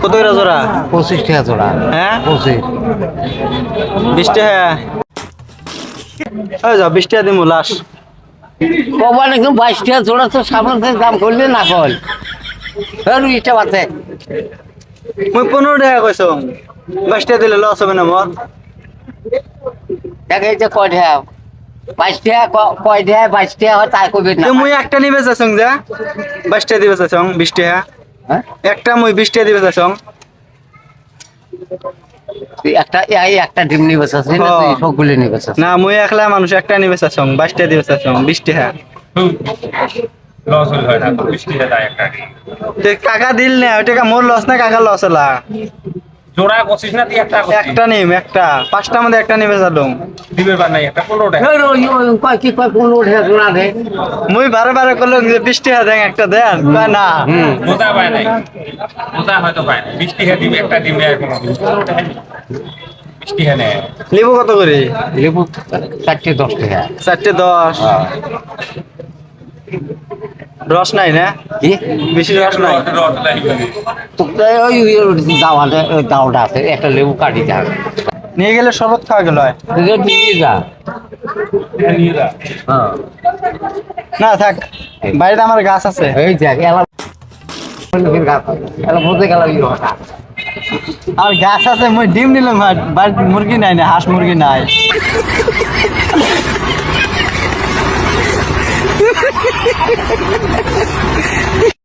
কত করে জোড়া? 25 টাকা জোড়া। হ্যাঁ 25। 20 টাকা। ওই যাও 20 টাকা দিমু লাশ। কবার একদম 22 টাকা জোড়া তো সামনে থেকে দাম করলে না কল। আর ইটা বাতে। মুই 15 টাকা কইছো। 22 টাকা দিলে লস হবে না মোর। দেখে যে কয় টাকা 22 টাকা কয় টাকা 22 টাকা হয় তাই কইবে না। মুই একটা নিবে যাইছং যা 22 টাকা দিবে যাইছং 20 টাকা। হ্যাঁ একটা মুই 20 টাকা দিবে যাইছং। তুই একটা ডিম নিবে আছে না তুই সবগুলো নিবে আছে। না মুই একলা মানুষ একটা নিবে যাইছং 22 টাকা দিবে যাইছং 20 টাকা। লস হয় না 20 টাকা দেয় একটা তে কাকা দিল না ওই টাকা মোর লস না কাকা লস হলা। জোড়া 25 না তুই একটা একটা নিম একটা পাঁচটার মধ্যে একটা নিবে যালুম। দিবে বা নাই একটা 15 টাকা কয় কি কয় 15 টাকা জোড়া দে। মুই বারে বারে করলাম যে 20 টাকা দেন একটা দেন কয় না। মোটা পায় নাই মোটা হয়তো পায় না 20 টাকা দিবে একটা দিবে আর কোনো 20 টাকা নেয় লেবু কত করে? লেবু 4 10 টাকা। 4টে 10। রস নাই না? কি বেশি রস নাই। রস নাই তো ওই দাওটা আছে একটা লেবু কাটি যা নিয়ে গেলে শরবত খাওয়া গেল হয়। দিয়ে যা। হ্যাঁ না থাক বাড়িতে আমার গাছ আছে। এই দেখ এলা বলতে গেল আর গাছ আছে মুই ডিম নিলাম বাড়িতে মুরগি নাই না হাঁস মুরগি নাই।